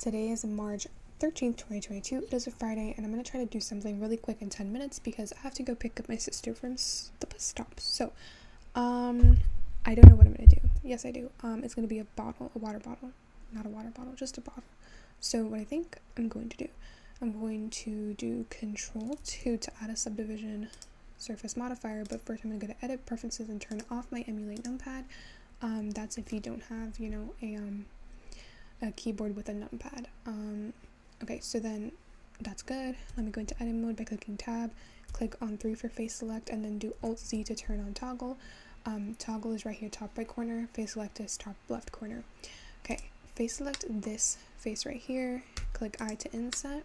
Today is March 13th, 2022. It is a Friday, and I'm going to try to do something really quick in 10 minutes because I have to go pick up my sister from the bus stop. So, I don't know what I'm going to do. Yes, I do. It's going to be a water bottle. Not a water bottle, just a bottle. So, what I think I'm going to do, I'm going to do Control 2 to add a subdivision surface modifier, but first I'm going to go to Edit Preferences and turn off my Emulate Numpad. That's if you don't have, a keyboard with a numpad. Okay, so then that's good. Let me go into edit mode by clicking tab, click on 3 for face select, and then do Alt Z to turn on toggle. Toggle is right here, top right corner. Face select is top left corner. Okay, face select this face right here. Click I to inset.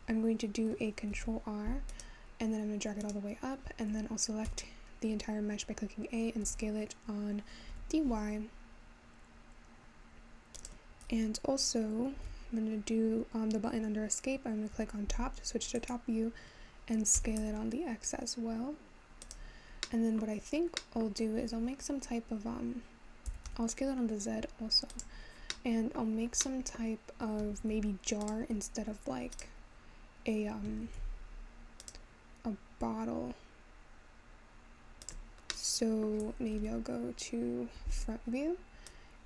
I'm going to do a Control R, and then I'm going to drag it all the way up, and then I'll select the entire mesh by clicking A and scale it on DY. And also, I'm going to do the button under escape. I'm going to click on top to switch to top view and scale it on the X as well. And then what I think I'll do is I'll make some type of, I'll scale it on the Z also. And I'll make some type of maybe jar instead of like a bottle. So maybe I'll go to front view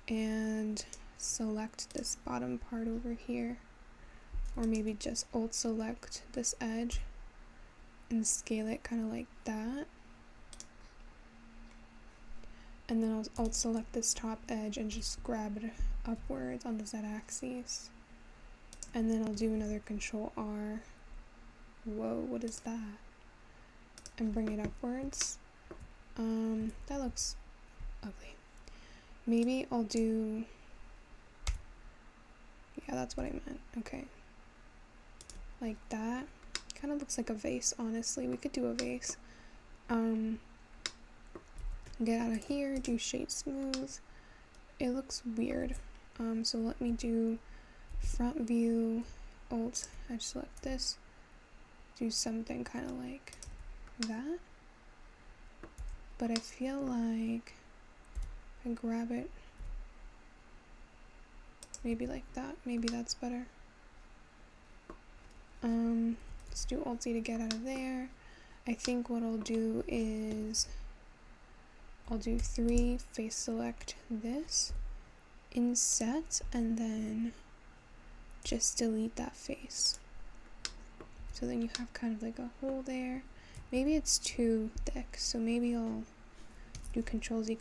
and select this bottom part over here, or maybe just alt select this edge and scale it kind of like that, and then I'll alt select this top edge and just grab it upwards on the Z axis, and then I'll do another Control R. Whoa, what is that? And bring it upwards. That looks ugly. Maybe I'll do, yeah, that's what I meant. Okay. Like that. Kind of looks like a vase, honestly. We could do a vase. Get out of here, do shade smooth. It looks weird. So let me do front view, alt, I select this. Do something kind of like that. But I feel like if I grab it, maybe like that. Maybe that's better. Let's do Alt Z to get out of there. I think what I'll do is I'll do 3, face select this, inset, and then just delete that face. So then you have kind of like a hole there. Maybe it's too thick, so maybe I'll do Control Z,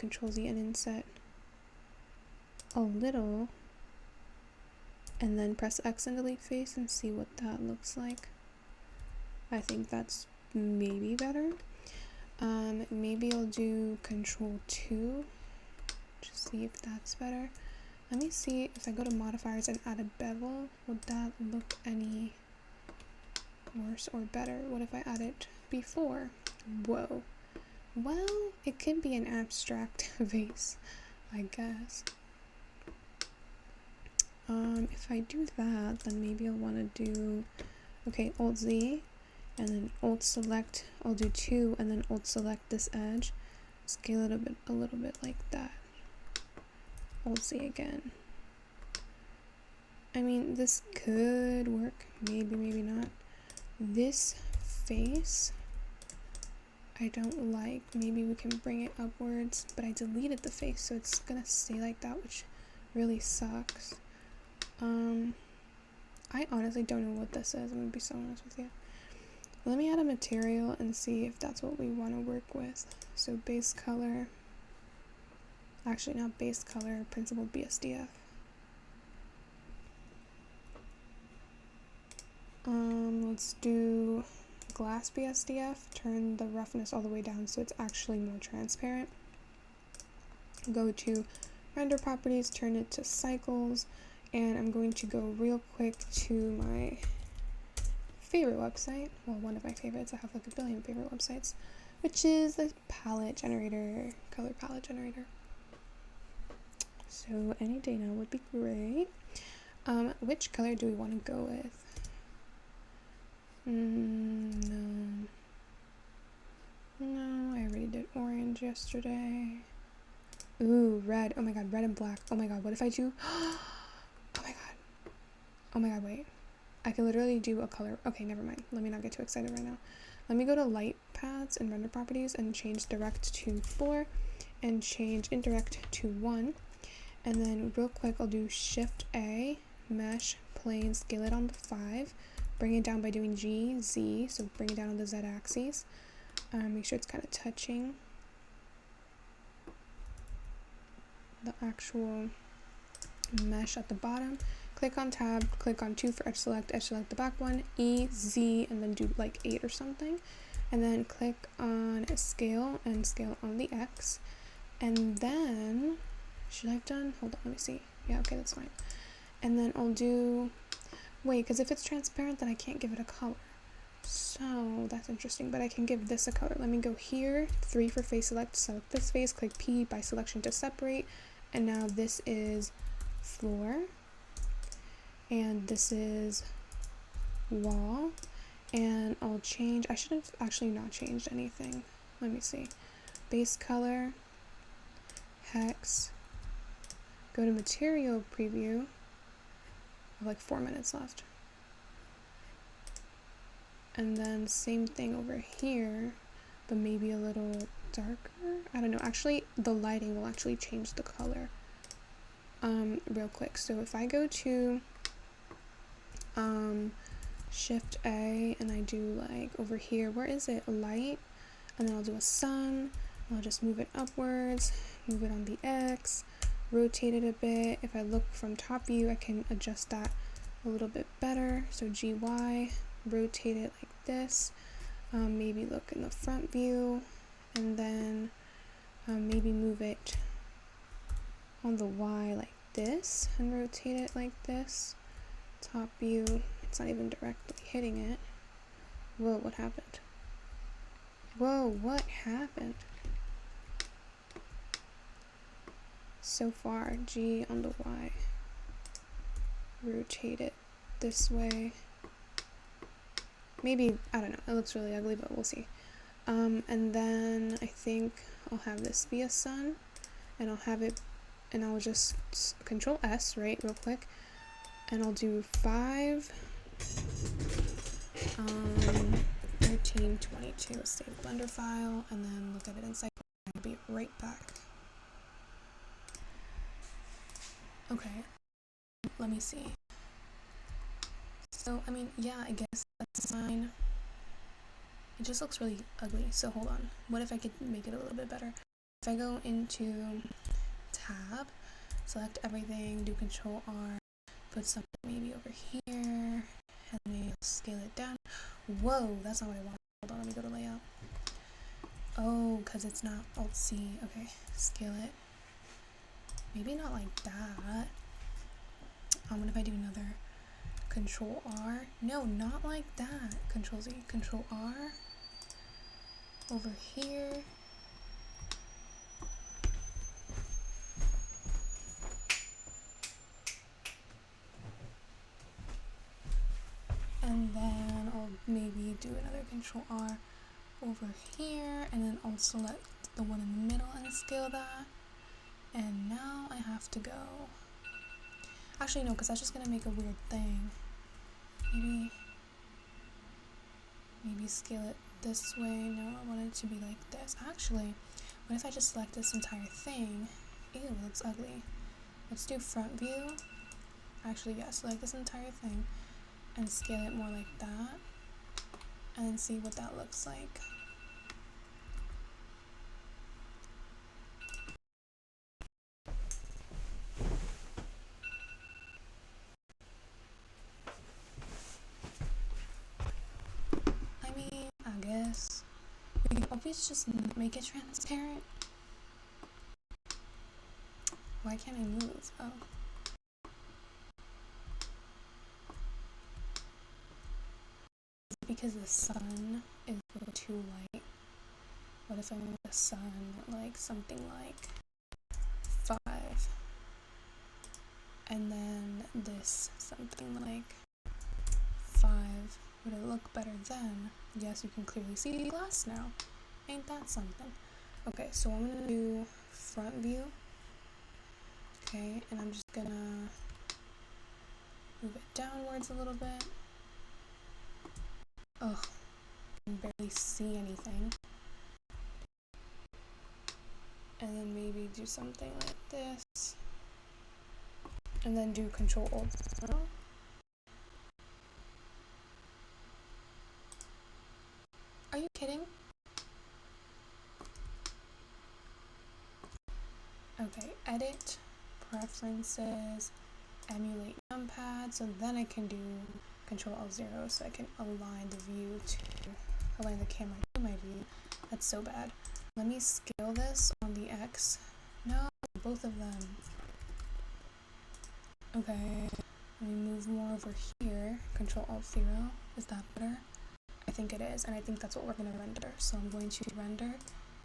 and inset a little, and then press X and delete face and see what that looks like. I think that's maybe better. Maybe I'll do Control 2, just see if that's better. Let me see if I go to modifiers and add a bevel, would that look any worse or better? What if I add it before? Whoa. Well, it could be an abstract vase, I guess. If I do that, then maybe I'll want to do, okay, Alt Z, and then Alt select, I'll do 2, and then Alt select this edge, scale it a little bit like that. Alt Z again. I mean, this could work, maybe not. This face, I don't like. Maybe we can bring it upwards, but I deleted the face, so it's gonna stay like that, which really sucks. I honestly don't know what this is. I'm gonna be so honest with you. Let me add a material and see if that's what we want to work with. So base color, actually not base color, principled BSDF. Let's do glass BSDF, turn the roughness all the way down so it's actually more transparent. Go to render properties, turn it to cycles, and I'm going to go real quick to my favorite website. Well, one of my favorites. I have like a billion favorite websites, which is the palette generator, color palette generator. So any day now would be great. Which color do we want to go with? No, I already did orange yesterday. Ooh, red. Oh my god, red and black. Oh my god, what if I do? Oh my god. Oh my god, wait. I can literally do a color. Okay, never mind. Let me not get too excited right now. Let me go to light paths and render properties and change direct to 4 and change indirect to 1. And then real quick, I'll do Shift A, mesh, plane, scale it on the 5. Bring it down by doing G, Z, so bring it down on the Z axis. Make sure it's kind of touching the actual mesh at the bottom. Click on tab, click on 2 for edge select the back one, E, Z, and then do like 8 or something. And then click on scale and scale on the X. And then, should I have done, hold on, let me see. Yeah, okay, that's fine. And then I'll do, wait, because if it's transparent, then I can't give it a color. So that's interesting, but I can give this a color. Let me go here, 3 for face select this face, click P by selection to separate. And now this is floor. And this is wall. And I'll change, I should have actually not changed anything. Let me see. Base color, hex, go to material preview. I have like 4 minutes left. And then same thing over here, but maybe a little darker. I don't know. Actually, the lighting will actually change the color real quick. So if I go to Shift A and I do like over here, where is it? Light, and then I'll do a sun. I'll just move it upwards, move it on the X, rotate it a bit. If I look from top view, I can adjust that a little bit better. So GY, rotate it like this. Maybe look in the front view, and then maybe move it on the Y like this and rotate it like this. Top view, it's not even directly hitting it. Whoa, what happened? Whoa, what happened? So far, G on the Y. Rotate it this way. Maybe, I don't know, it looks really ugly, but we'll see. And then I think I'll have this be a sun, and I'll have it, and I'll just Control S, right, real quick, and I'll do 5, 1322, save Blender file, and then look at it inside. I'll be right back. Okay, let me see. So, I mean, yeah, I guess that's fine. It just looks really ugly, so hold on. What if I could make it a little bit better? If I go into tab, select everything, do Control R, put something maybe over here, and maybe scale it down. Whoa, that's not what I want. Hold on, let me go to layout. Oh, because it's not Alt C. Okay, scale it. Maybe not like that. What if I do another Control R? No, not like that. Control Z, Control R. Over here. And then I'll maybe do another Control R over here, and then I'll select the one in the middle and scale that. And now I have to go. Actually, no, because that's just gonna make a weird thing. Maybe scale it this way. No, I want it to be like this. Actually, what if I just select this entire thing? Ew, it looks ugly. Let's do front view. Actually, yeah, select this entire thing and scale it more like that, and see what that looks like. I mean, I guess we can always just make it transparent. Why can't I move? Oh. Because the sun is too light. What if I make the sun like something like 5, and then this something like 5? Would it look better then? Yes, you can clearly see the glass now. Ain't that something? Okay, so I'm gonna do front view. Okay, and I'm just gonna move it downwards a little bit. Ugh, I can barely see anything. And then maybe do something like this. And then do Control Alt. Are you kidding? Okay, edit, preferences, emulate numpad, so then I can do Control Alt 0 so I can align the camera to my view. That's so bad. Let me scale this on the X. No, both of them. Okay, let me move more over here. Control Alt 0. Is that better? I think it is, and I think that's what we're going to render. So I'm going to render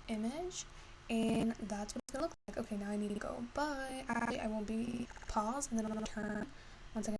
image, and that's what it's going to look like. Okay, now I need to go. Bye. Actually, I won't be paused, and then I'm going to turn once I get